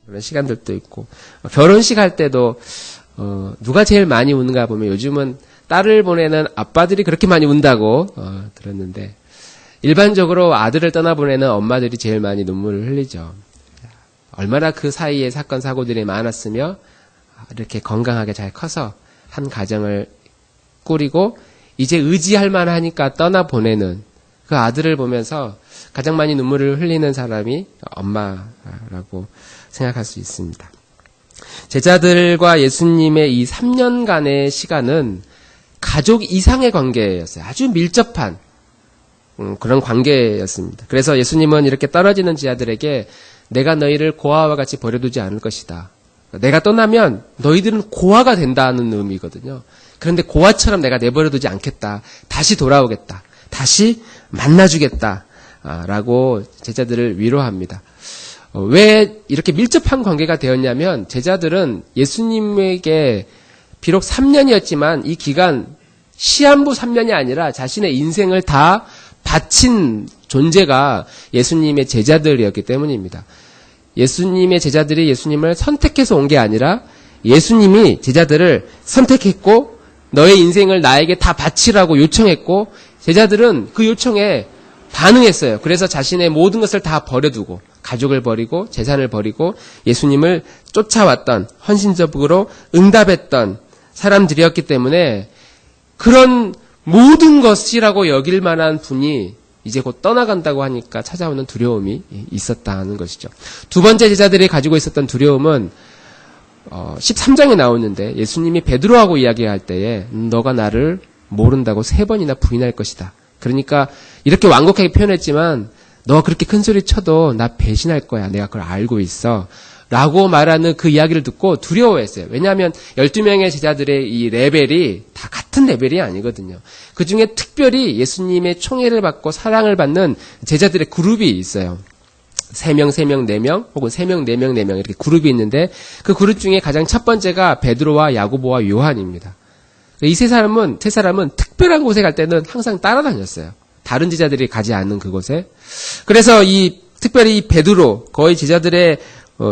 그런 시간들도 있고, 결혼식 할 때도 누가 제일 많이 우는가 보면 요즘은 딸을 보내는 아빠들이 그렇게 많이 운다고 들었는데, 일반적으로 아들을 떠나보내는 엄마들이 제일 많이 눈물을 흘리죠. 얼마나 그 사이에 사건 사고들이 많았으며 이렇게 건강하게 잘 커서 한 가정을 꾸리고 이제 의지할 만하니까 떠나보내는 그 아들을 보면서 가장 많이 눈물을 흘리는 사람이 엄마라고 생각할 수 있습니다. 제자들과 예수님의 이 3년간의 시간은 가족 이상의 관계였어요. 아주 밀접한 그런 관계였습니다. 그래서 예수님은 이렇게 떨어지는 제자들에게 내가 너희를 고아와 같이 버려두지 않을 것이다. 내가 떠나면 너희들은 고아가 된다는 의미거든요. 그런데 고아처럼 내가 내버려두지 않겠다. 다시 돌아오겠다. 다시 만나주겠다. 라고 제자들을 위로합니다. 왜 이렇게 밀접한 관계가 되었냐면 제자들은 예수님에게 비록 3년이었지만 이 기간 시한부 3년이 아니라 자신의 인생을 다 바친 존재가 예수님의 제자들이었기 때문입니다. 예수님의 제자들이 예수님을 선택해서 온 게 아니라 예수님이 제자들을 선택했고 너의 인생을 나에게 다 바치라고 요청했고 제자들은 그 요청에 반응했어요. 그래서 자신의 모든 것을 다 버려두고 가족을 버리고 재산을 버리고 예수님을 쫓아왔던 헌신적으로 응답했던 사람들이었기 때문에 그런 모든 것이라고 여길 만한 분이 이제 곧 떠나간다고 하니까 찾아오는 두려움이 있었다는 것이죠. 두 번째 제자들이 가지고 있었던 두려움은 13장에 나오는데 예수님이 베드로하고 이야기할 때에 너가 나를 모른다고 3번이나 부인할 것이다. 그러니까 이렇게 완곡하게 표현했지만 너 그렇게 큰 소리 쳐도 나 배신할 거야. 내가 그걸 알고 있어. 라고 말하는 그 이야기를 듣고 두려워했어요. 왜냐하면 12명의 제자들의 이 레벨이 다 같은 레벨이 아니거든요. 그 중에 특별히 예수님의 총애를 받고 사랑을 받는 제자들의 그룹이 있어요. 3명, 3명, 4명 혹은 3명, 4명, 4명 이렇게 그룹이 있는데 그 그룹 중에 가장 첫 번째가 베드로와 야고보와 요한입니다. 이 세 사람은 특별한 곳에 갈 때는 항상 따라다녔어요. 다른 제자들이 가지 않는 그곳에. 그래서 특별히 이 베드로 거의 제자들의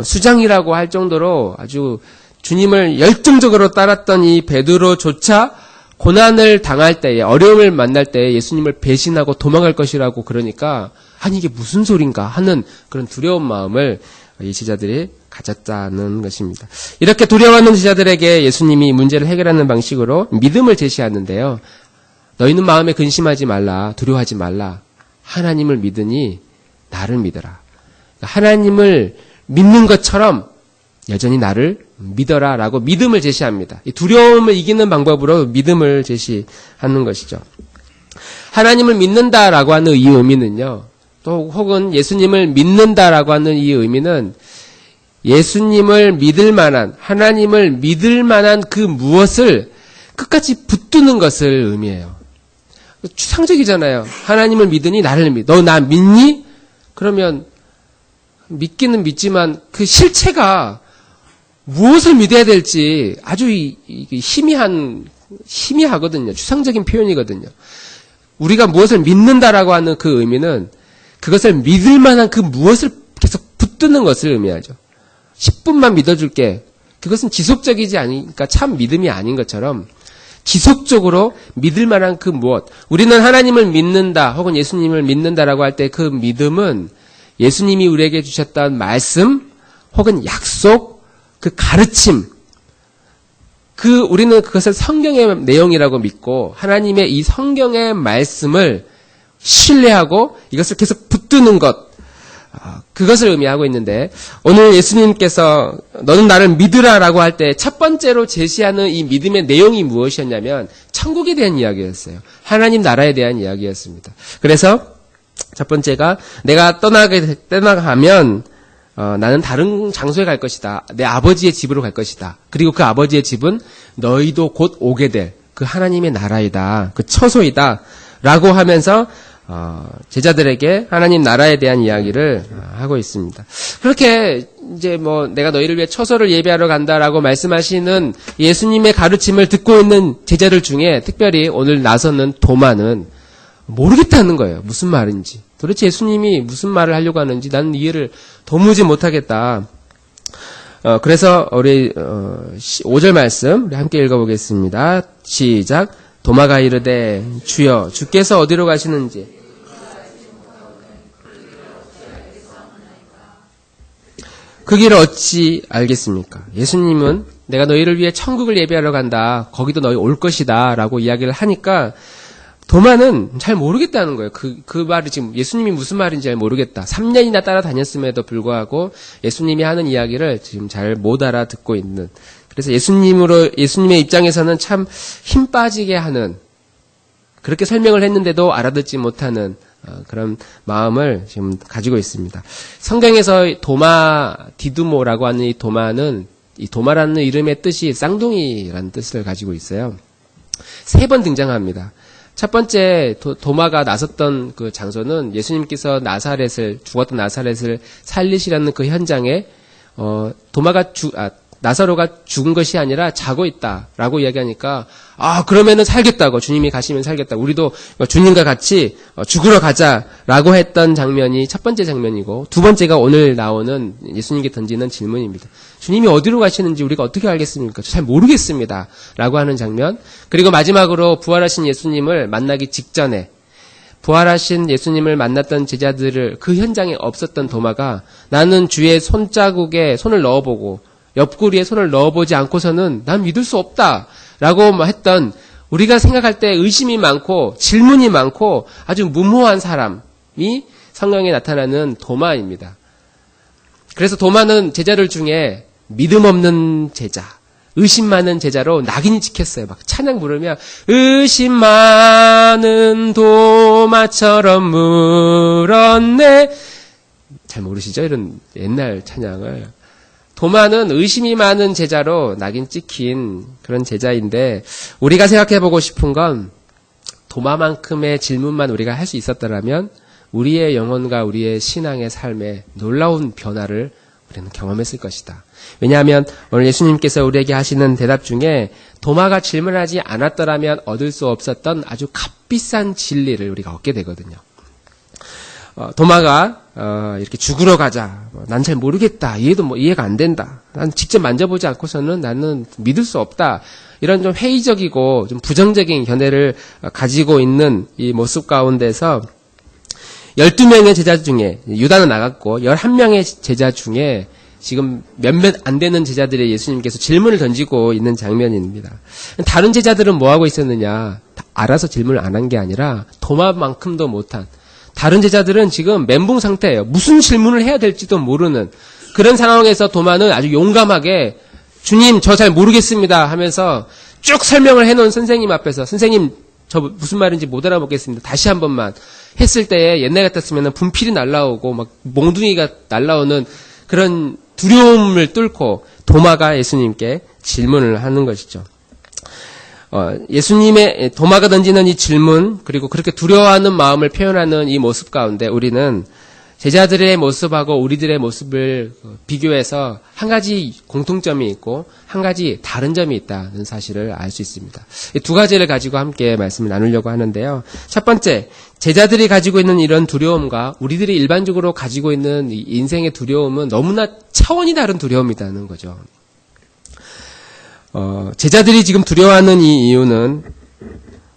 수장이라고 할 정도로 아주 주님을 열정적으로 따랐던 이 베드로조차 고난을 당할 때에 어려움을 만날 때에 예수님을 배신하고 도망갈 것이라고 그러니까 아니 이게 무슨 소린가 하는 그런 두려운 마음을 이 제자들이 가졌다는 것입니다. 이렇게 두려워하는 제자들에게 예수님이 문제를 해결하는 방식으로 믿음을 제시하는데요. 너희는 마음에 근심하지 말라. 두려워하지 말라. 하나님을 믿으니 나를 믿어라. 하나님을 믿는 것처럼 여전히 나를 믿어라 라고 믿음을 제시합니다. 이 두려움을 이기는 방법으로 믿음을 제시하는 것이죠. 하나님을 믿는다라고 하는 이 의미는요. 또 혹은 예수님을 믿는다라고 하는 이 의미는 예수님을 믿을 만한 하나님을 믿을 만한 그 무엇을 끝까지 붙드는 것을 의미해요. 추상적이잖아요. 하나님을 믿으니 나를 믿어. 너 나 믿니? 그러면 믿기는 믿지만 그 실체가 무엇을 믿어야 될지 아주 희미하거든요. 추상적인 표현이거든요. 우리가 무엇을 믿는다라고 하는 그 의미는 그것을 믿을 만한 그 무엇을 계속 붙드는 것을 의미하죠. 10분만 믿어줄게. 그것은 지속적이지 않으니까 참 믿음이 아닌 것처럼 지속적으로 믿을 만한 그 무엇. 우리는 하나님을 믿는다 혹은 예수님을 믿는다라고 할 때 그 믿음은 예수님이 우리에게 주셨던 말씀 혹은 약속, 그 가르침, 우리는 그것을 성경의 내용이라고 믿고 하나님의 이 성경의 말씀을 신뢰하고 이것을 계속 붙드는 것, 그것을 의미하고 있는데 오늘 예수님께서 너는 나를 믿으라라고 할 때 첫 번째로 제시하는 이 믿음의 내용이 무엇이었냐면 천국에 대한 이야기였어요. 하나님 나라에 대한 이야기였습니다. 그래서 첫 번째가 내가 떠나가면 나는 다른 장소에 갈 것이다. 내 아버지의 집으로 갈 것이다. 그리고 그 아버지의 집은 너희도 곧 오게 될 그 하나님의 나라이다. 그 처소이다. 라고 하면서 제자들에게 하나님 나라에 대한 이야기를 하고 있습니다. 그렇게 이제 내가 너희를 위해 처소를 예비하러 간다라고 말씀하시는 예수님의 가르침을 듣고 있는 제자들 중에 특별히 오늘 나서는 도마는 모르겠다는 거예요. 무슨 말인지. 도대체 예수님이 무슨 말을 하려고 하는지 나는 이해를 도무지 못하겠다. 그래서 우리 5절 말씀 우리 함께 읽어보겠습니다. 시작. 도마가 이르되 주여 주께서 어디로 가시는지 그 길을 어찌 알겠습니까? 예수님은 내가 너희를 위해 천국을 예비하러 간다. 거기도 너희 올 것이다. 라고 이야기를 하니까 도마는 잘 모르겠다는 거예요. 그 말이 지금 예수님이 무슨 말인지 잘 모르겠다. 3년이나 따라다녔음에도 불구하고 예수님이 하는 이야기를 지금 잘 못 알아듣고 있는. 그래서 예수님의 입장에서는 참 힘 빠지게 하는, 그렇게 설명을 했는데도 알아듣지 못하는 그런 마음을 지금 가지고 있습니다. 성경에서 도마, 디두모라고 하는 이 도마는, 이 도마라는 이름의 뜻이 쌍둥이라는 뜻을 가지고 있어요. 3번 등장합니다. 첫 번째 도마가 나섰던 그 장소는 예수님께서 죽었던 나사렛을 살리시라는 그 현장에 나사로가 죽은 것이 아니라 자고 있다라고 이야기하니까 그러면은 살겠다고, 주님이 가시면 살겠다. 우리도 주님과 같이 죽으러 가자라고 했던 장면이 첫 번째 장면이고, 두 번째가 오늘 나오는 예수님께 던지는 질문입니다. 주님이 어디로 가시는지 우리가 어떻게 알겠습니까? 잘 모르겠습니다. 라고 하는 장면. 그리고 마지막으로 부활하신 예수님을 만나기 직전에 부활하신 예수님을 만났던 제자들을 그 현장에 없었던 도마가 나는 주의 손자국에 손을 넣어보고 옆구리에 손을 넣어보지 않고서는 난 믿을 수 없다라고 했던, 우리가 생각할 때 의심이 많고 질문이 많고 아주 무모한 사람이 성경에 나타나는 도마입니다. 그래서 도마는 제자들 중에 믿음 없는 제자, 의심 많은 제자로 낙인이 찍혔어요. 막 찬양 부르면 의심 많은 도마처럼 물었네. 잘 모르시죠? 이런 옛날 찬양을. 도마는 의심이 많은 제자로 낙인 찍힌 그런 제자인데, 우리가 생각해보고 싶은 건 도마만큼의 질문만 우리가 할 수 있었더라면 우리의 영혼과 우리의 신앙의 삶에 놀라운 변화를 우리는 경험했을 것이다. 왜냐하면 오늘 예수님께서 우리에게 하시는 대답 중에 도마가 질문하지 않았더라면 얻을 수 없었던 아주 값비싼 진리를 우리가 얻게 되거든요. 도마가 이렇게 죽으러 가자. 난 잘 모르겠다. 이해가 안 된다. 난 직접 만져보지 않고서는 나는 믿을 수 없다. 이런 좀 회의적이고 좀 부정적인 견해를 가지고 있는 이 모습 가운데서 12명의 제자 중에, 유다는 나갔고 11명의 제자 중에 지금 몇몇 안 되는 제자들의 예수님께서 질문을 던지고 있는 장면입니다. 다른 제자들은 뭐 하고 있었느냐? 알아서 질문을 안 한 게 아니라 도마만큼도 못한, 다른 제자들은 지금 멘붕 상태예요. 무슨 질문을 해야 될지도 모르는 그런 상황에서 도마는 아주 용감하게 주님 저 잘 모르겠습니다 하면서 쭉 설명을 해놓은 선생님 앞에서, 선생님 저 무슨 말인지 못 알아보겠습니다. 다시 한 번만 했을 때에 옛날 같았으면 분필이 날라오고 막 몽둥이가 날라오는 그런 두려움을 뚫고 도마가 예수님께 질문을 하는 것이죠. 예수님의 도마가 던지는 이 질문, 그리고 그렇게 두려워하는 마음을 표현하는 이 모습 가운데 우리는 제자들의 모습하고 우리들의 모습을 비교해서 한 가지 공통점이 있고 한 가지 다른 점이 있다는 사실을 알 수 있습니다. 이 두 가지를 가지고 함께 말씀을 나누려고 하는데요. 첫 번째, 제자들이 가지고 있는 이런 두려움과 우리들이 일반적으로 가지고 있는 이 인생의 두려움은 너무나 차원이 다른 두려움이라는 거죠. 제자들이 지금 두려워하는 이 이유는,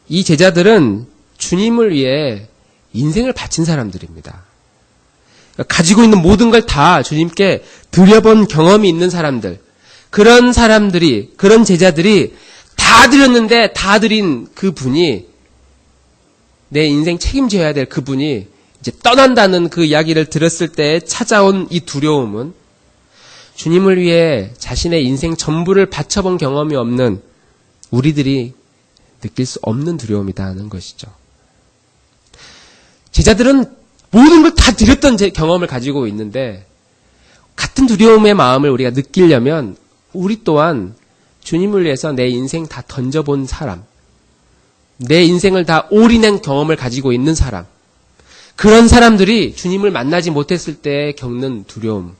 이 제자들은 주님을 위해 인생을 바친 사람들입니다. 가지고 있는 모든 걸 다 주님께 드려본 경험이 있는 사람들, 그런 사람들이, 그런 제자들이 다 드렸는데 다 드린 그분이, 내 인생 책임져야 될 그분이 이제 떠난다는 그 이야기를 들었을 때 찾아온 이 두려움은 주님을 위해 자신의 인생 전부를 바쳐본 경험이 없는 우리들이 느낄 수 없는 두려움이라는 것이죠. 제자들은 모든 걸 다 드렸던 경험을 가지고 있는데, 같은 두려움의 마음을 우리가 느끼려면 우리 또한 주님을 위해서 내 인생 다 던져본 사람, 내 인생을 다 올인한 경험을 가지고 있는 사람, 그런 사람들이 주님을 만나지 못했을 때 겪는 두려움,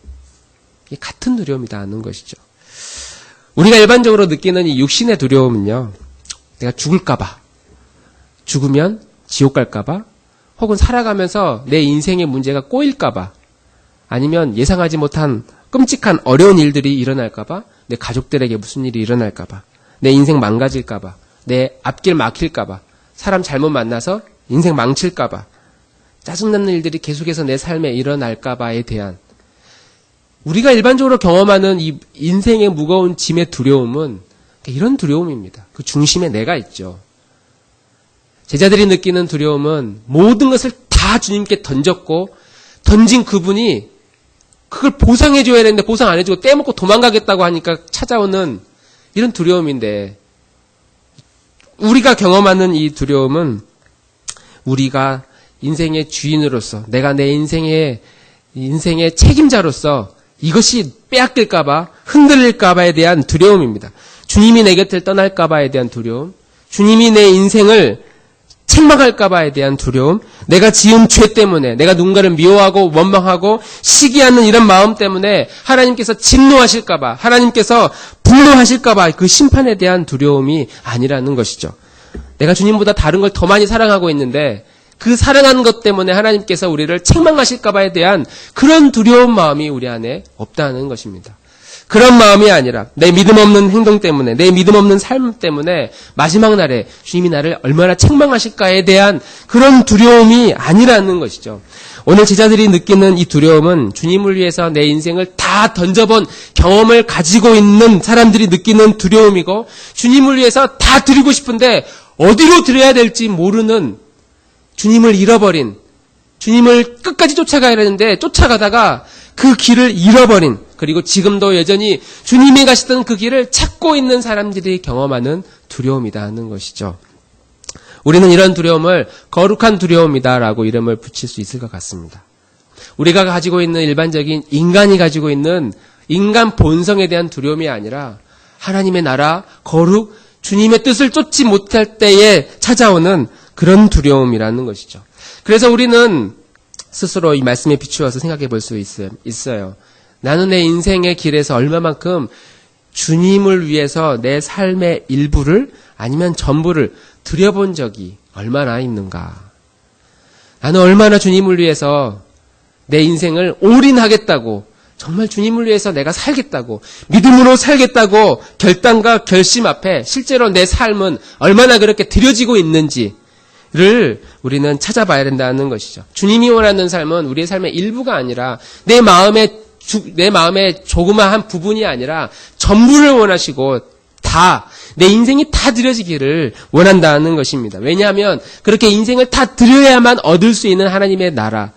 같은 두려움이라는 것이죠. 우리가 일반적으로 느끼는 이 육신의 두려움은요, 내가 죽을까봐, 죽으면 지옥 갈까봐, 혹은 살아가면서 내 인생의 문제가 꼬일까봐, 아니면 예상하지 못한 끔찍한 어려운 일들이 일어날까봐, 내 가족들에게 무슨 일이 일어날까봐, 내 인생 망가질까봐, 내 앞길 막힐까봐, 사람 잘못 만나서 인생 망칠까봐, 짜증나는 일들이 계속해서 내 삶에 일어날까봐에 대한 우리가 일반적으로 경험하는 이 인생의 무거운 짐의 두려움은 이런 두려움입니다. 그 중심에 내가 있죠. 제자들이 느끼는 두려움은 모든 것을 다 주님께 던졌고 던진 그분이 그걸 보상해줘야 되는데 보상 안 해주고 떼먹고 도망가겠다고 하니까 찾아오는 이런 두려움인데, 우리가 경험하는 이 두려움은 우리가 인생의 주인으로서, 내가 내 인생의 책임자로서 이것이 빼앗길까봐, 흔들릴까봐에 대한 두려움입니다. 주님이 내 곁을 떠날까봐에 대한 두려움, 주님이 내 인생을 책망할까봐에 대한 두려움, 내가 지은 죄 때문에, 내가 누군가를 미워하고 원망하고 시기하는 이런 마음 때문에 하나님께서 진노하실까봐, 하나님께서 분노하실까봐 그 심판에 대한 두려움이 아니라는 것이죠. 내가 주님보다 다른 걸 더 많이 사랑하고 있는데 그 사랑하는 것 때문에 하나님께서 우리를 책망하실까봐에 대한 그런 두려운 마음이 우리 안에 없다는 것입니다. 그런 마음이 아니라 내 믿음 없는 행동 때문에, 내 믿음 없는 삶 때문에 마지막 날에 주님이 나를 얼마나 책망하실까에 대한 그런 두려움이 아니라는 것이죠. 오늘 제자들이 느끼는 이 두려움은 주님을 위해서 내 인생을 다 던져본 경험을 가지고 있는 사람들이 느끼는 두려움이고, 주님을 위해서 다 드리고 싶은데 어디로 드려야 될지 모르는, 주님을 잃어버린, 주님을 끝까지 쫓아가야 하는데 쫓아가다가 그 길을 잃어버린, 그리고 지금도 여전히 주님이 가시던 그 길을 찾고 있는 사람들이 경험하는 두려움이다 하는 것이죠. 우리는 이런 두려움을 거룩한 두려움이다라고 이름을 붙일 수 있을 것 같습니다. 우리가 가지고 있는 일반적인 인간이 가지고 있는 인간 본성에 대한 두려움이 아니라 하나님의 나라, 거룩, 주님의 뜻을 쫓지 못할 때에 찾아오는 그런 두려움이라는 것이죠. 그래서 우리는 스스로 이 말씀에 비추어서 생각해 볼 수 있어요. 나는 내 인생의 길에서 얼마만큼 주님을 위해서 내 삶의 일부를 아니면 전부를 드려본 적이 얼마나 있는가. 나는 얼마나 주님을 위해서 내 인생을 올인하겠다고, 정말 주님을 위해서 내가 살겠다고, 믿음으로 살겠다고 결단과 결심 앞에 실제로 내 삶은 얼마나 그렇게 드려지고 있는지를 우리는 찾아봐야 된다는 것이죠. 주님이 원하는 삶은 우리의 삶의 일부가 아니라 내 마음의 조그마한 부분이 아니라 전부를 원하시고 내 인생이 다 드려지기를 원한다는 것입니다. 왜냐하면 그렇게 인생을 다 드려야만 얻을 수 있는 하나님의 나라,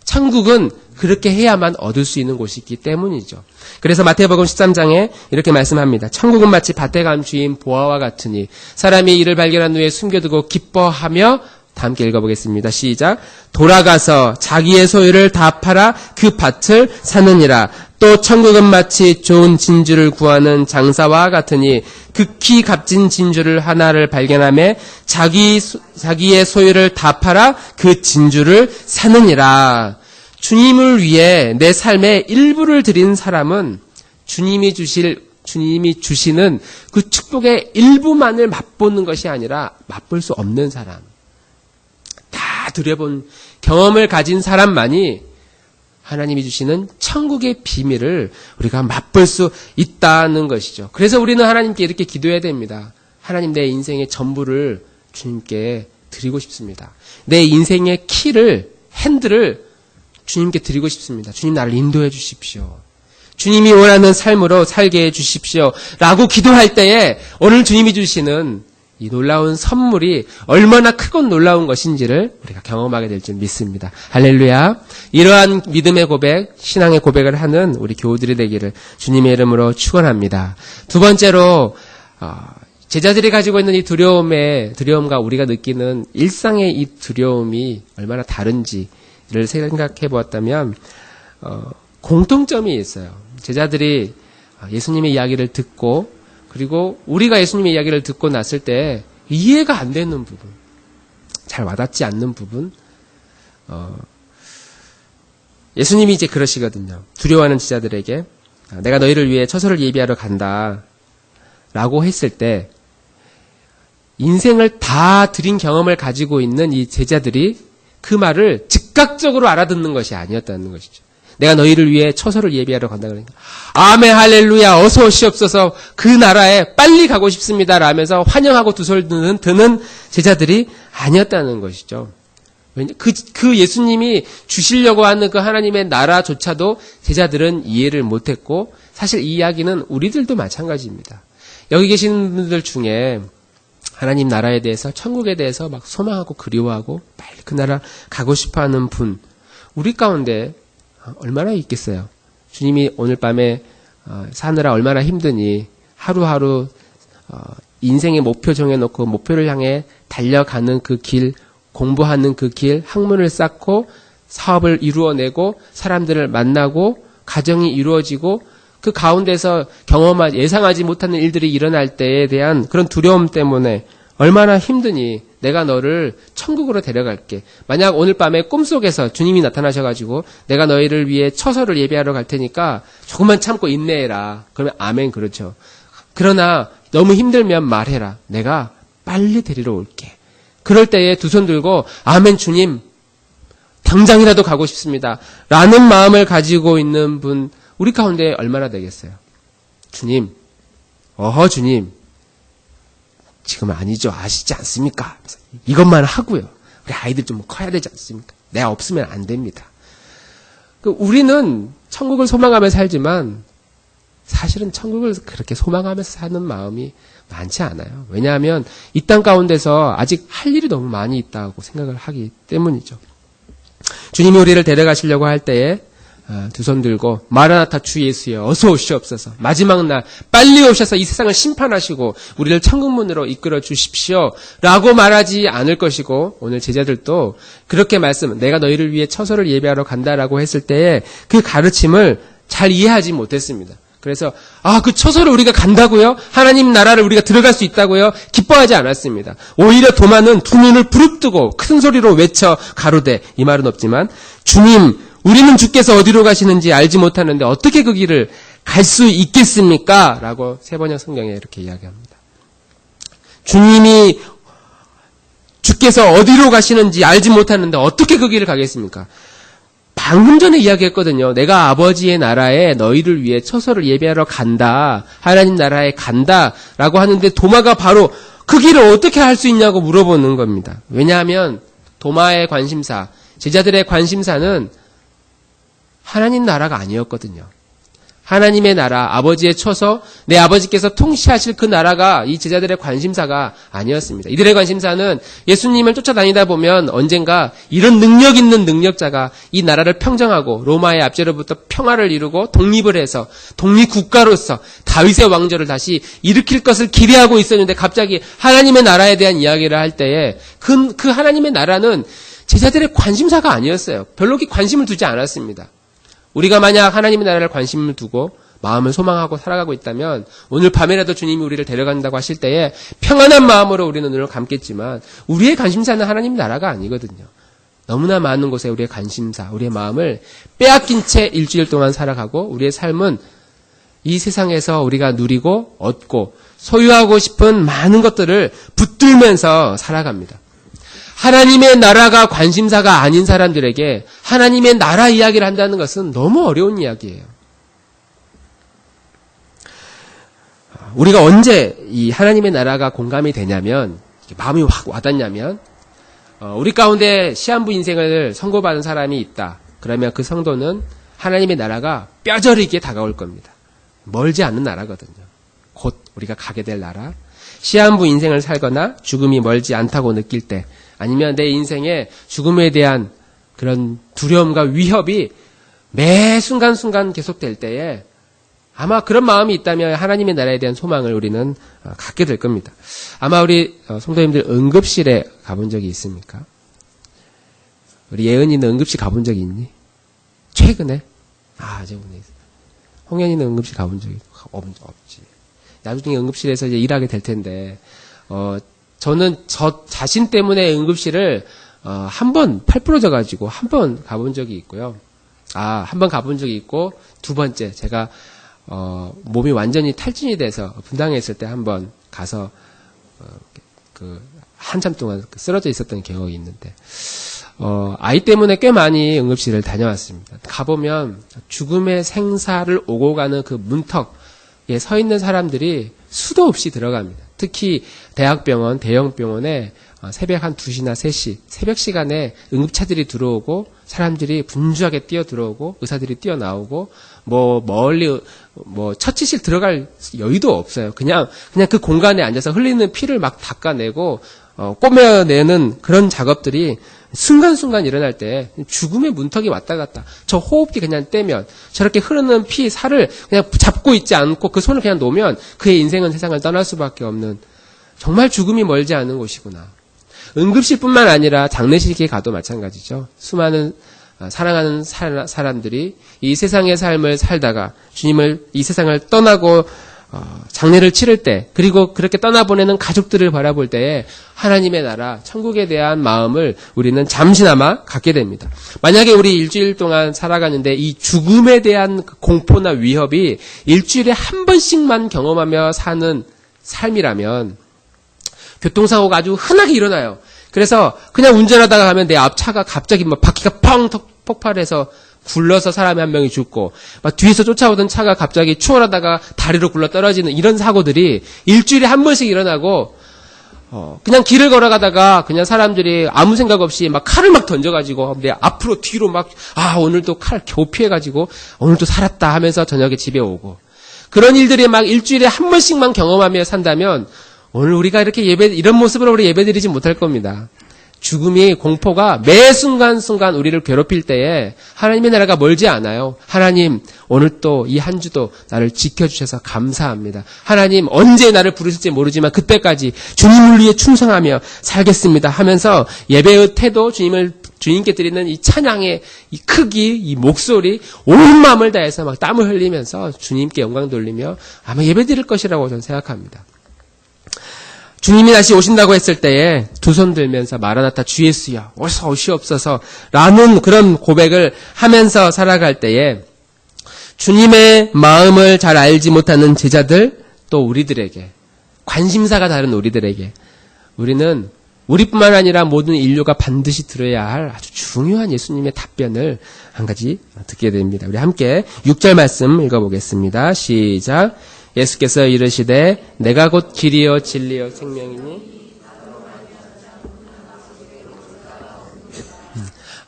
천국은 그렇게 해야만 얻을 수 있는 곳이기 때문이죠. 그래서 마태복음 13장에 이렇게 말씀합니다. 천국은 마치 밭에 간 주인 보아와 같으니 사람이 이를 발견한 후에 숨겨두고 기뻐하며, 다 함께 읽어보겠습니다. 시작. 돌아가서 자기의 소유를 다 팔아 그 밭을 사느니라. 또 천국은 마치 좋은 진주를 구하는 장사와 같으니 극히 값진 진주를 하나를 발견하며 자기의 소유를 다 팔아 그 진주를 사느니라. 주님을 위해 내 삶의 일부를 드린 사람은 주님이 주시는 그 축복의 일부만을 맛보는 것이 아니라 맛볼 수 없는 사람, 다 드려본 경험을 가진 사람만이 하나님이 주시는 천국의 비밀을 우리가 맛볼 수 있다는 것이죠. 그래서 우리는 하나님께 이렇게 기도해야 됩니다. 하나님, 내 인생의 전부를 주님께 드리고 싶습니다. 내 인생의 핸들을 주님께 드리고 싶습니다. 주님, 나를 인도해 주십시오. 주님이 원하는 삶으로 살게 해 주십시오. 라고 기도할 때에 오늘 주님이 주시는 이 놀라운 선물이 얼마나 크고 놀라운 것인지를 우리가 경험하게 될 줄 믿습니다. 할렐루야. 이러한 믿음의 고백, 신앙의 고백을 하는 우리 교우들이 되기를 주님의 이름으로 축원합니다. 두 번째로 제자들이 가지고 있는 이 두려움과 우리가 느끼는 일상의 이 두려움이 얼마나 다른지를 생각해 보았다면 공통점이 있어요. 제자들이 예수님의 이야기를 듣고, 그리고 우리가 예수님의 이야기를 듣고 났을 때 이해가 안 되는 부분, 잘 와닿지 않는 부분, 예수님이 이제 그러시거든요. 두려워하는 제자들에게 내가 너희를 위해 처소를 예비하러 간다 라고 했을 때 인생을 다 드린 경험을 가지고 있는 이 제자들이 그 말을 즉각적으로 알아듣는 것이 아니었다는 것이죠. 내가 너희를 위해 처소를 예비하러 간다 그러니까 아멘 할렐루야 어서 오시옵소서 그 나라에 빨리 가고 싶습니다 라면서 환영하고 두 손을 드는 제자들이 아니었다는 것이죠. 그 예수님이 주시려고 하는 그 하나님의 나라조차도 제자들은 이해를 못했고 사실 이 이야기는 우리들도 마찬가지입니다. 여기 계신 분들 중에 하나님 나라에 대해서 천국에 대해서 막 소망하고 그리워하고 빨리 그 나라 가고 싶어하는 분 우리 가운데 얼마나 있겠어요. 주님이 오늘 밤에 사느라 얼마나 힘드니 하루하루 인생의 목표 정해놓고 목표를 향해 달려가는 그 길 공부하는 그 길 학문을 쌓고 사업을 이루어내고 사람들을 만나고 가정이 이루어지고 그 가운데서 예상하지 못하는 일들이 일어날 때에 대한 그런 두려움 때문에 얼마나 힘드니 내가 너를 천국으로 데려갈게. 만약 오늘 밤에 꿈속에서 주님이 나타나셔가지고 내가 너희를 위해 처소를 예비하러 갈 테니까 조금만 참고 인내해라. 그러면 아멘 그렇죠. 그러나 너무 힘들면 말해라. 내가 빨리 데리러 올게. 그럴 때에 두 손 들고 아멘 주님 당장이라도 가고 싶습니다. 라는 마음을 가지고 있는 분 우리 가운데 얼마나 되겠어요? 주님, 주님, 지금 아니죠. 아시지 않습니까? 이것만 하고요. 우리 아이들 좀 커야 되지 않습니까? 내가 없으면 안 됩니다. 우리는 천국을 소망하며 살지만 사실은 천국을 그렇게 소망하면서 사는 마음이 많지 않아요. 왜냐하면 이 땅 가운데서 아직 할 일이 너무 많이 있다고 생각을 하기 때문이죠. 주님이 우리를 데려가시려고 할 때에 두 손 들고 마라나타 주 예수여 어서 오시옵소서 마지막 날 빨리 오셔서 이 세상을 심판하시고 우리를 천국문으로 이끌어 주십시오 라고 말하지 않을 것이고 오늘 제자들도 그렇게 내가 너희를 위해 처소를 예배하러 간다라고 했을 때에 그 가르침을 잘 이해하지 못했습니다. 그래서 그 처소를 우리가 간다고요? 하나님 나라를 우리가 들어갈 수 있다고요? 기뻐하지 않았습니다. 오히려 도마는 두 눈을 부릅뜨고 큰 소리로 외쳐 가로되 이 말은 없지만 주님 우리는 주께서 어디로 가시는지 알지 못하는데 어떻게 그 길을 갈 수 있겠습니까? 라고 세번역 성경에 이렇게 이야기합니다. 주께서 어디로 가시는지 알지 못하는데 어떻게 그 길을 가겠습니까? 방금 전에 이야기했거든요. 내가 아버지의 나라에 너희를 위해 처소를 예배하러 간다. 하나님 나라에 간다. 라고 하는데 도마가 바로 그 길을 어떻게 할 수 있냐고 물어보는 겁니다. 왜냐하면 도마의 관심사, 제자들의 관심사는 하나님 나라가 아니었거든요. 하나님의 나라, 아버지의 처소, 내 아버지께서 통치하실 그 나라가 이 제자들의 관심사가 아니었습니다. 이들의 관심사는 예수님을 쫓아다니다 보면 언젠가 이런 능력 있는 능력자가 이 나라를 평정하고 로마의 압제로부터 평화를 이루고 독립을 해서 독립국가로서 다윗의 왕조를 다시 일으킬 것을 기대하고 있었는데 갑자기 하나님의 나라에 대한 이야기를 할 때에 그 하나님의 나라는 제자들의 관심사가 아니었어요. 별로 관심을 두지 않았습니다. 우리가 만약 하나님의 나라를 관심을 두고 마음을 소망하고 살아가고 있다면 오늘 밤에라도 주님이 우리를 데려간다고 하실 때에 평안한 마음으로 우리는 눈을 감겠지만 우리의 관심사는 하나님 나라가 아니거든요. 너무나 많은 곳에 우리의 관심사, 우리의 마음을 빼앗긴 채 일주일 동안 살아가고 우리의 삶은 이 세상에서 우리가 누리고 얻고 소유하고 싶은 많은 것들을 붙들면서 살아갑니다. 하나님의 나라가 관심사가 아닌 사람들에게 하나님의 나라 이야기를 한다는 것은 너무 어려운 이야기예요. 우리가 언제 이 하나님의 나라가 공감이 되냐면 마음이 확 와닿냐면 우리 가운데 시한부 인생을 선고받은 사람이 있다. 그러면 그 성도는 하나님의 나라가 뼈저리게 다가올 겁니다. 멀지 않은 나라거든요. 곧 우리가 가게 될 나라. 시한부 인생을 살거나 죽음이 멀지 않다고 느낄 때 아니면 내 인생에 죽음에 대한 그런 두려움과 위협이 매 순간순간 계속될 때에 아마 그런 마음이 있다면 하나님의 나라에 대한 소망을 우리는 갖게 될 겁니다. 아마 우리 성도님들 응급실에 가본 적이 있습니까? 우리 예은이는 응급실 가본 적이 있니? 최근에? 저번에 홍현이는 응급실 가본 적이 없지. 나중에 응급실에서 이제 일하게 될 텐데 저는 저 자신 때문에 응급실을 한 번 팔 부러져가지고 한 번 가본 적이 있고요. 한 번 가본 적이 있고 두 번째 제가 몸이 완전히 탈진이 돼서 분당에 있을 때 한 번 가서 한참 동안 쓰러져 있었던 경험이 있는데 아이 때문에 꽤 많이 응급실을 다녀왔습니다. 가보면 죽음의 생사를 오고 가는 그 문턱에 서 있는 사람들이 수도 없이 들어갑니다. 특히 대학병원, 대형병원에 새벽 한 2시나 3시, 새벽 시간에 응급차들이 들어오고 사람들이 분주하게 뛰어 들어오고 의사들이 뛰어나오고 멀리 처치실 들어갈 여유도 없어요. 그냥 그 공간에 앉아서 흘리는 피를 막 닦아내고 꼬매내는 그런 작업들이 순간순간 일어날 때 죽음의 문턱이 왔다 갔다. 저 호흡기 그냥 떼면 저렇게 흐르는 피, 살을 그냥 잡고 있지 않고 그 손을 그냥 놓으면 그의 인생은 세상을 떠날 수밖에 없는 정말 죽음이 멀지 않은 곳이구나. 응급실뿐만 아니라 장례식에 가도 마찬가지죠. 수많은 사랑하는 사람들이 이 세상의 삶을 살다가 주님을 이 세상을 떠나고 장례를 치를 때 그리고 그렇게 떠나보내는 가족들을 바라볼 때에 하나님의 나라, 천국에 대한 마음을 우리는 잠시나마 갖게 됩니다. 만약에 우리 일주일 동안 살아가는데 이 죽음에 대한 공포나 위협이 일주일에 한 번씩만 경험하며 사는 삶이라면 교통사고가 아주 흔하게 일어나요. 그래서 그냥 운전하다가 가면 내 앞 차가 갑자기 바퀴가 펑 폭발해서 굴러서 사람이 한 명이 죽고 뒤에서 쫓아오던 차가 갑자기 추월하다가 다리로 굴러 떨어지는 이런 사고들이 일주일에 한 번씩 일어나고 그냥 길을 걸어가다가 그냥 사람들이 아무 생각 없이 칼을 던져가지고 내 앞으로 뒤로 오늘도 칼 겨우 피해가지고 오늘도 살았다 하면서 저녁에 집에 오고 그런 일들이 일주일에 한 번씩만 경험하며 산다면 오늘 우리가 이렇게 이런 모습으로 우리 예배드리지 못할 겁니다. 죽음의 공포가 매 순간순간 우리를 괴롭힐 때에 하나님의 나라가 멀지 않아요. 하나님, 오늘 또 이 한 주도 나를 지켜주셔서 감사합니다. 하나님, 언제 나를 부르실지 모르지만 그때까지 주님을 위해 충성하며 살겠습니다 하면서 예배의 태도, 주님께 드리는 이 찬양의 이 크기, 이 목소리, 온 마음을 다해서 땀을 흘리면서 주님께 영광 돌리며 아마 예배 드릴 것이라고 저는 생각합니다. 주님이 다시 오신다고 했을 때에 두 손 들면서 마라나타 주 예수여 어서 오시옵소서 라는 그런 고백을 하면서 살아갈 때에 주님의 마음을 잘 알지 못하는 제자들 또 우리들에게 관심사가 다른 우리들에게 우리는 우리뿐만 아니라 모든 인류가 반드시 들어야 할 아주 중요한 예수님의 답변을 한 가지 듣게 됩니다. 우리 함께 6절 말씀 읽어보겠습니다. 시작. 예수께서 이르시되 내가 곧 길이요 진리요 생명이니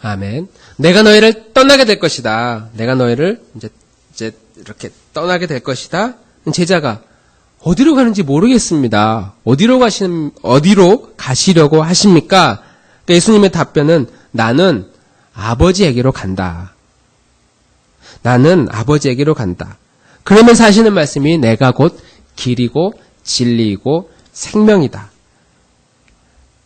아멘. 내가 너희를 떠나게 될 것이다. 내가 너희를 이제 이렇게 떠나게 될 것이다. 제자가 어디로 가는지 모르겠습니다. 어디로 가시려고 하십니까? 그러니까 예수님의 답변은 나는 아버지에게로 간다. 나는 아버지에게로 간다. 그러면서 하시는 말씀이 내가 곧 길이고 진리이고 생명이다.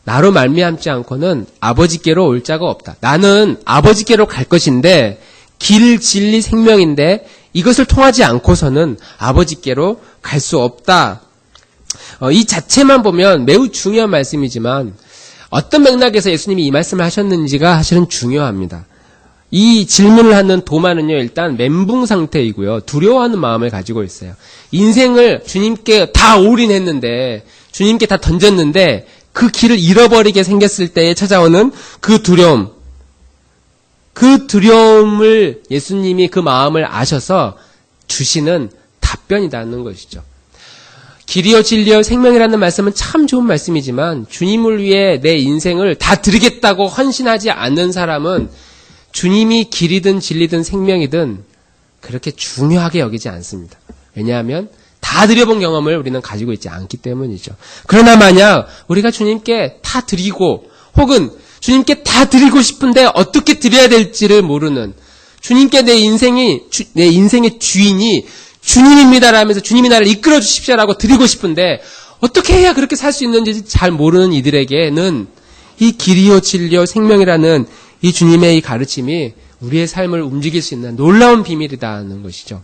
나로 말미암지 않고는 아버지께로 올 자가 없다. 나는 아버지께로 갈 것인데 길, 진리, 생명인데 이것을 통하지 않고서는 아버지께로 갈 수 없다. 이 자체만 보면 매우 중요한 말씀이지만 어떤 맥락에서 예수님이 이 말씀을 하셨는지가 사실은 중요합니다. 이 질문을 하는 도마는요, 일단 멘붕 상태이고요. 두려워하는 마음을 가지고 있어요. 인생을 주님께 다 올인했는데, 주님께 다 던졌는데, 그 길을 잃어버리게 생겼을 때에 찾아오는 그 두려움. 그 두려움을 예수님이 그 마음을 아셔서 주시는 답변이라는 것이죠. 길이요 진리요 생명이라는 말씀은 참 좋은 말씀이지만 주님을 위해 내 인생을 다 드리겠다고 헌신하지 않는 사람은 주님이 길이든 진리든 생명이든 그렇게 중요하게 여기지 않습니다. 왜냐하면 다 드려본 경험을 우리는 가지고 있지 않기 때문이죠. 그러나 만약 우리가 주님께 다 드리고 혹은 주님께 다 드리고 싶은데 어떻게 드려야 될지를 모르는 주님께 내 인생의 주인이 주님입니다라면서 주님이 나를 이끌어 주십시오라고 드리고 싶은데 어떻게 해야 그렇게 살 수 있는지 잘 모르는 이들에게는 이 길이요 진리요 생명이라는 이 주님의 이 가르침이 우리의 삶을 움직일 수 있는 놀라운 비밀이라는 것이죠.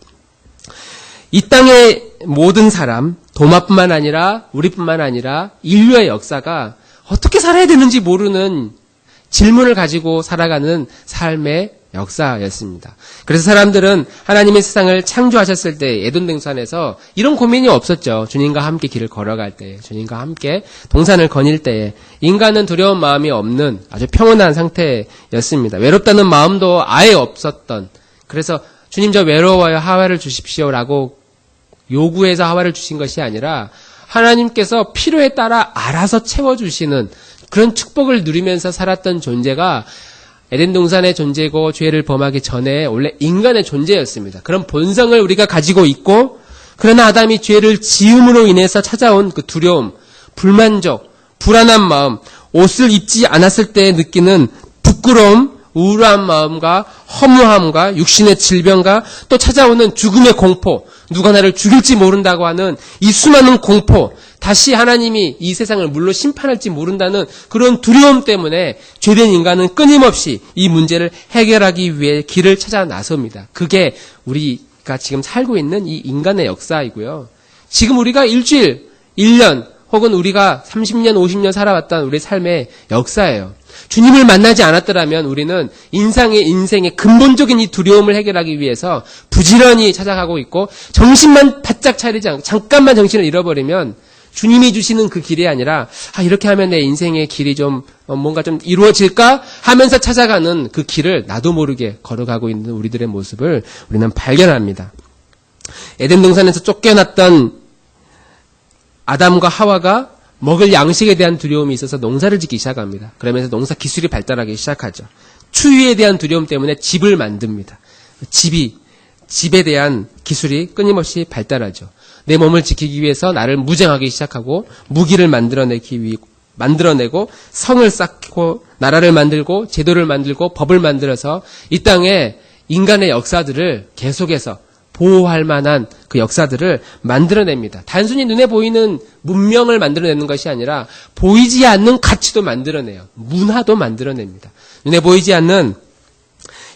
이 땅의 모든 사람, 도마뿐만 아니라 우리뿐만 아니라 인류의 역사가 어떻게 살아야 되는지 모르는 질문을 가지고 살아가는 삶의 역사였습니다. 그래서 사람들은 하나님의 세상을 창조하셨을 때 에덴 동산에서 이런 고민이 없었죠. 주님과 함께 길을 걸어갈 때, 주님과 함께 동산을 거닐 때에 인간은 두려운 마음이 없는 아주 평온한 상태였습니다. 외롭다는 마음도 아예 없었던, 그래서 주님 저 외로워요, 하와를 주십시오라고 요구해서 하와를 주신 것이 아니라 하나님께서 필요에 따라 알아서 채워주시는 그런 축복을 누리면서 살았던 존재가 에덴 동산의 존재고 죄를 범하기 전에 원래 인간의 존재였습니다. 그런 본성을 우리가 가지고 있고, 그러나 아담이 죄를 지음으로 인해서 찾아온 그 두려움, 불만족, 불안한 마음, 옷을 입지 않았을 때 느끼는 부끄러움, 우울한 마음과 허무함과 육신의 질병과 또 찾아오는 죽음의 공포, 누가 나를 죽일지 모른다고 하는 이 수많은 공포, 다시 하나님이 이 세상을 물로 심판할지 모른다는 그런 두려움 때문에 죄된 인간은 끊임없이 이 문제를 해결하기 위해 길을 찾아 나섭니다. 그게 우리가 지금 살고 있는 이 인간의 역사이고요. 지금 우리가 일주일, 1년 혹은 우리가 30년, 50년 살아왔던 우리 삶의 역사예요. 주님을 만나지 않았더라면 우리는 인생의 근본적인 이 두려움을 해결하기 위해서 부지런히 찾아가고 있고, 정신만 바짝 차리지 않고 잠깐만 정신을 잃어버리면 주님이 주시는 그 길이 아니라 이렇게 하면 내 인생의 길이 좀 뭔가 좀 이루어질까 하면서 찾아가는 그 길을 나도 모르게 걸어가고 있는 우리들의 모습을 우리는 발견합니다. 에덴 동산에서 쫓겨났던 아담과 하와가 먹을 양식에 대한 두려움이 있어서 농사를 짓기 시작합니다. 그러면서 농사 기술이 발달하기 시작하죠. 추위에 대한 두려움 때문에 집을 만듭니다. 집에 대한 기술이 끊임없이 발달하죠. 내 몸을 지키기 위해서 나를 무장하기 시작하고, 무기를 만들어내고 성을 쌓고 나라를 만들고 제도를 만들고 법을 만들어서 이 땅에 인간의 역사들을 계속해서 보호할 만한 그 역사들을 만들어냅니다. 단순히 눈에 보이는 문명을 만들어내는 것이 아니라 보이지 않는 가치도 만들어내요. 문화도 만들어냅니다. 눈에 보이지 않는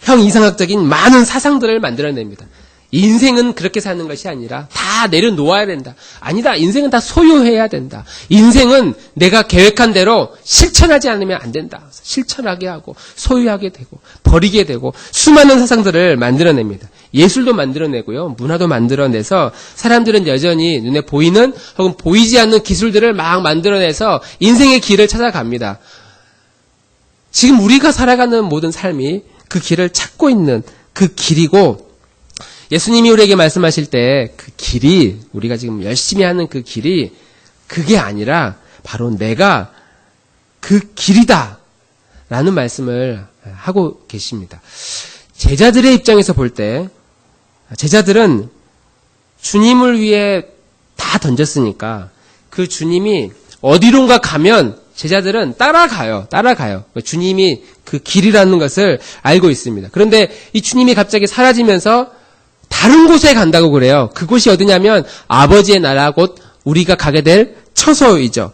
형이상학적인 많은 사상들을 만들어냅니다. 인생은 그렇게 사는 것이 아니라 다 내려놓아야 된다. 아니다. 인생은 다 소유해야 된다. 인생은 내가 계획한 대로 실천하지 않으면 안 된다. 실천하게 하고 소유하게 되고 버리게 되고 수많은 사상들을 만들어냅니다. 예술도 만들어내고요. 문화도 만들어내서 사람들은 여전히 눈에 보이는 혹은 보이지 않는 기술들을 막 만들어내서 인생의 길을 찾아갑니다. 지금 우리가 살아가는 모든 삶이 그 길을 찾고 있는 그 길이고, 예수님이 우리에게 말씀하실 때 그 길이, 우리가 지금 열심히 하는 그 길이 그게 아니라 바로 내가 그 길이다 라는 말씀을 하고 계십니다. 제자들의 입장에서 볼 때, 제자들은 주님을 위해 다 던졌으니까 그 주님이 어디론가 가면 제자들은 따라가요. 주님이 그 길이라는 것을 알고 있습니다. 그런데 이 주님이 갑자기 사라지면서 다른 곳에 간다고 그래요. 그곳이 어디냐면 아버지의 나라, 곧 우리가 가게 될 처소이죠.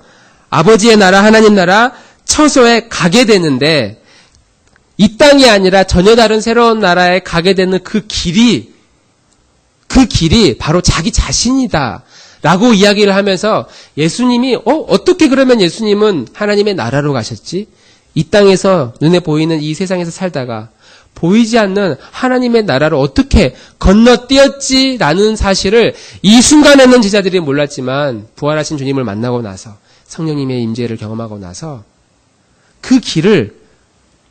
아버지의 나라, 하나님 나라 처소에 가게 되는데, 이 땅이 아니라 전혀 다른 새로운 나라에 가게 되는 그 길이 바로 자기 자신이다 라고 이야기를 하면서, 예수님이 어떻게 그러면 예수님은 하나님의 나라로 가셨지? 이 땅에서 눈에 보이는 이 세상에서 살다가 보이지 않는 하나님의 나라를 어떻게 건너뛰었지라는 사실을 이 순간에는 제자들이 몰랐지만, 부활하신 주님을 만나고 나서, 성령님의 임재를 경험하고 나서 그 길을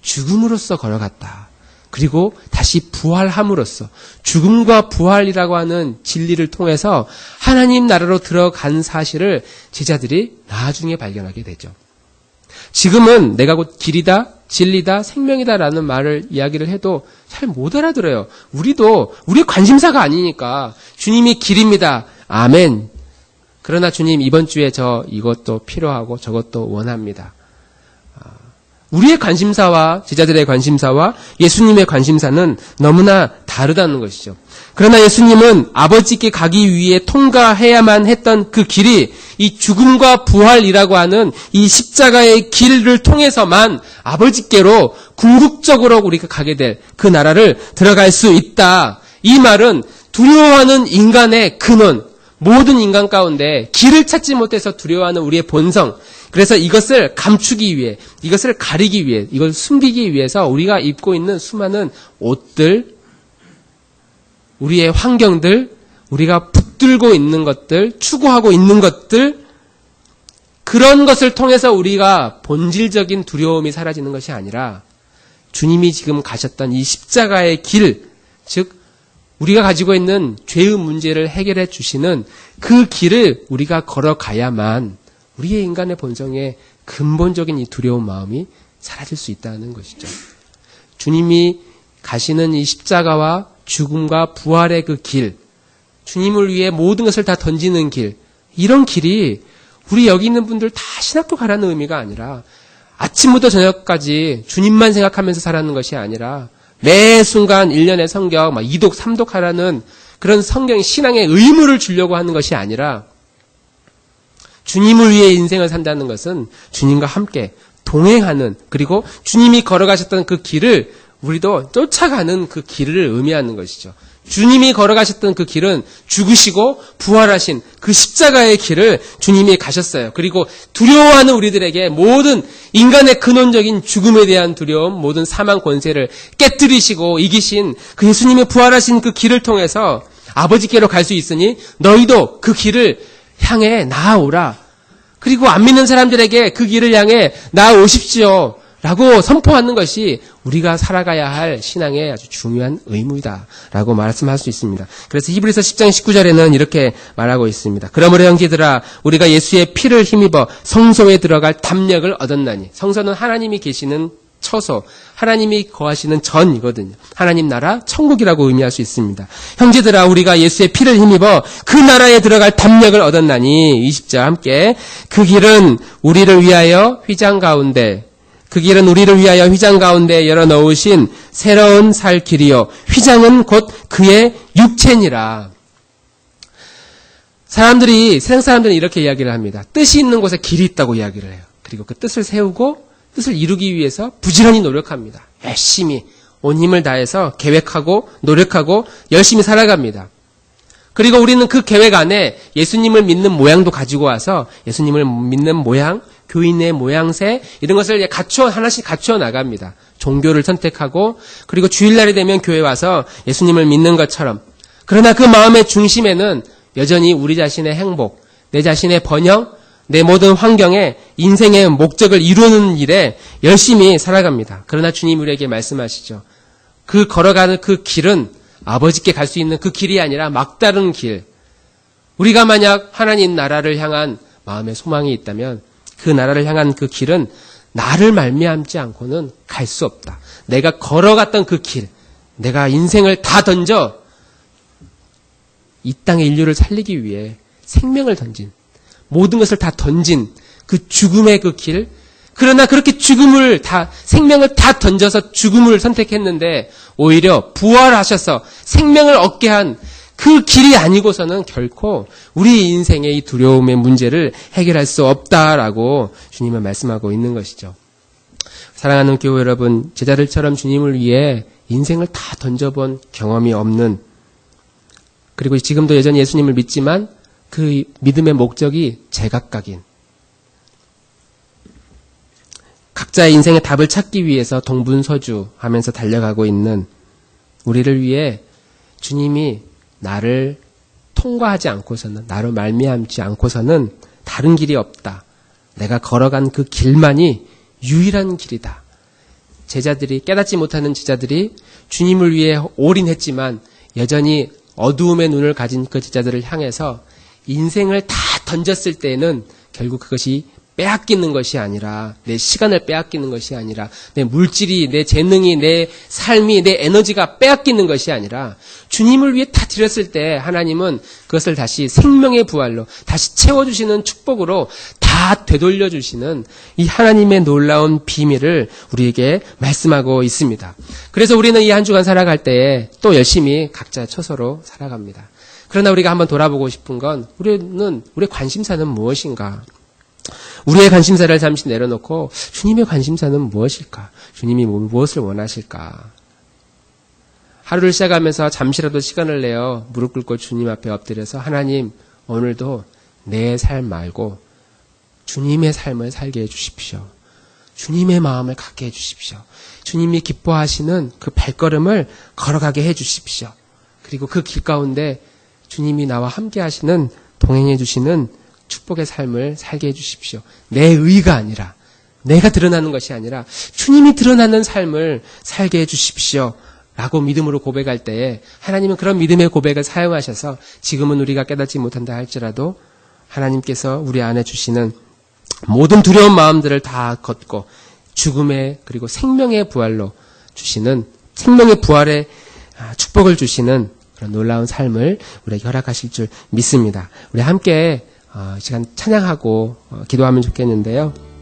죽음으로써 걸어갔다. 그리고 다시 부활함으로써, 죽음과 부활이라고 하는 진리를 통해서 하나님 나라로 들어간 사실을 제자들이 나중에 발견하게 되죠. 지금은 내가 곧 길이다, 진리다, 생명이다라는 말을 이야기를 해도 잘 못 알아들어요. 우리 관심사가 아니니까 주님이 길입니다. 아멘. 그러나 주님 이번 주에 이것도 필요하고 저것도 원합니다. 우리의 관심사와 제자들의 관심사와 예수님의 관심사는 너무나 다르다는 것이죠. 그러나 예수님은 아버지께 가기 위해 통과해야만 했던 그 길이 이 죽음과 부활이라고 하는 이 십자가의 길을 통해서만 아버지께로 궁극적으로 우리가 가게 될 그 나라를 들어갈 수 있다. 이 말은 두려워하는 인간의 근원, 모든 인간 가운데 길을 찾지 못해서 두려워하는 우리의 본성, 그래서 이것을 감추기 위해, 이것을 가리기 위해, 이걸 숨기기 위해서 우리가 입고 있는 수많은 옷들, 우리의 환경들, 우리가 붙들고 있는 것들, 추구하고 있는 것들, 그런 것을 통해서 우리가 본질적인 두려움이 사라지는 것이 아니라 주님이 지금 가셨던 이 십자가의 길, 즉 우리가 가지고 있는 죄의 문제를 해결해 주시는 그 길을 우리가 걸어가야만 우리의 인간의 본성에 근본적인 이 두려운 마음이 사라질 수 있다는 것이죠. 주님이 가시는 이 십자가와 죽음과 부활의 그 길, 주님을 위해 모든 것을 다 던지는 길, 이런 길이 우리 여기 있는 분들 다 신학교 가라는 의미가 아니라 아침부터 저녁까지 주님만 생각하면서 살아가는 것이 아니라 매 순간 1년의 성경, 2독, 3독 하라는 그런 성경 신앙의 의무를 주려고 하는 것이 아니라 주님을 위해 인생을 산다는 것은 주님과 함께 동행하는, 그리고 주님이 걸어가셨던 그 길을 우리도 쫓아가는 그 길을 의미하는 것이죠. 주님이 걸어가셨던 그 길은 죽으시고 부활하신 그 십자가의 길을 주님이 가셨어요. 그리고 두려워하는 우리들에게 모든 인간의 근원적인 죽음에 대한 두려움, 모든 사망 권세를 깨뜨리시고 이기신 그 예수님이 부활하신 그 길을 통해서 아버지께로 갈 수 있으니 너희도 그 길을 향해 나아오라. 그리고 안 믿는 사람들에게 그 길을 향해 나아오십시오. 라고 선포하는 것이 우리가 살아가야 할 신앙의 아주 중요한 의무이다 라고 말씀할 수 있습니다. 그래서 히브리서 10장 19절에는 이렇게 말하고 있습니다. 그러므로 형제들아 우리가 예수의 피를 힘입어 성소에 들어갈 담력을 얻었나니, 성소는 하나님이 계시는 처소, 하나님이 거하시는 전이거든요. 하나님 나라, 천국이라고 의미할 수 있습니다. 형제들아 우리가 예수의 피를 힘입어 그 나라에 들어갈 담력을 얻었나니, 20절 함께 그 길은 우리를 위하여 휘장 가운데 열어 넣으신 새로운 살 길이요 휘장은 곧 그의 육체니라. 세상 사람들은 이렇게 이야기를 합니다. 뜻이 있는 곳에 길이 있다고 이야기를 해요. 그리고 그 뜻을 세우고 뜻을 이루기 위해서 부지런히 노력합니다. 열심히 온 힘을 다해서 계획하고 노력하고 열심히 살아갑니다. 그리고 우리는 그 계획 안에 예수님을 믿는 모양도 가지고 와서 예수님을 믿는 모양, 교인의 모양새, 이런 것을 하나씩 갖추어 나갑니다. 종교를 선택하고, 그리고 주일날이 되면 교회 와서 예수님을 믿는 것처럼. 그러나 그 마음의 중심에는 여전히 우리 자신의 행복, 내 자신의 번영, 내 모든 환경에 인생의 목적을 이루는 일에 열심히 살아갑니다. 그러나 주님 우리에게 말씀하시죠. 그 걸어가는 그 길은 아버지께 갈 수 있는 그 길이 아니라 막다른 길. 우리가 만약 하나님 나라를 향한 마음의 소망이 있다면 그 나라를 향한 그 길은 나를 말미암지 않고는 갈 수 없다. 내가 걸어갔던 그 길, 내가 인생을 다 던져 이 땅의 인류를 살리기 위해 생명을 던진, 모든 것을 다 던진 그 죽음의 그 길, 그러나 그렇게 생명을 다 던져서 죽음을 선택했는데 오히려 부활하셔서 생명을 얻게 한 그 길이 아니고서는 결코 우리 인생의 이 두려움의 문제를 해결할 수 없다라고 주님은 말씀하고 있는 것이죠. 사랑하는 교회 여러분, 제자들처럼 주님을 위해 인생을 다 던져본 경험이 없는, 그리고 지금도 여전히 예수님을 믿지만 그 믿음의 목적이 제각각인, 각자의 인생의 답을 찾기 위해서 동분서주하면서 달려가고 있는 우리를 위해 주님이 나를 통과하지 않고서는, 나로 말미암지 않고서는 다른 길이 없다. 내가 걸어간 그 길만이 유일한 길이다. 깨닫지 못하는 제자들이 주님을 위해 올인했지만 여전히 어두움의 눈을 가진 그 제자들을 향해서 인생을 다 던졌을 때에는 결국 그것이 빼앗기는 것이 아니라, 내 시간을 빼앗기는 것이 아니라, 내 물질이, 내 재능이, 내 삶이, 내 에너지가 빼앗기는 것이 아니라 주님을 위해 다 드렸을 때 하나님은 그것을 다시 생명의 부활로 다시 채워주시는 축복으로 다 되돌려주시는 이 하나님의 놀라운 비밀을 우리에게 말씀하고 있습니다. 그래서 우리는 이 한 주간 살아갈 때에 또 열심히 각자 처소로 살아갑니다. 그러나 우리가 한번 돌아보고 싶은 건 우리의 관심사는 무엇인가? 우리의 관심사를 잠시 내려놓고 주님의 관심사는 무엇일까? 주님이 무엇을 원하실까? 하루를 시작하면서 잠시라도 시간을 내어 무릎 꿇고 주님 앞에 엎드려서 하나님, 오늘도 내 삶 말고 주님의 삶을 살게 해주십시오. 주님의 마음을 갖게 해주십시오. 주님이 기뻐하시는 그 발걸음을 걸어가게 해주십시오. 그리고 그 길 가운데 주님이 나와 함께 하시는, 동행해 주시는 축복의 삶을 살게 해주십시오. 내 의가 아니라, 내가 드러나는 것이 아니라 주님이 드러나는 삶을 살게 해주십시오. 라고 믿음으로 고백할 때에 하나님은 그런 믿음의 고백을 사용하셔서 지금은 우리가 깨닫지 못한다 할지라도 하나님께서 우리 안에 주시는 모든 두려운 마음들을 다 걷고 죽음의 그리고 생명의 부활로 주시는 생명의 부활의 축복을 주시는 그런 놀라운 삶을 우리에게 허락하실 줄 믿습니다. 우리 함께 시간 찬양하고 기도하면 좋겠는데요.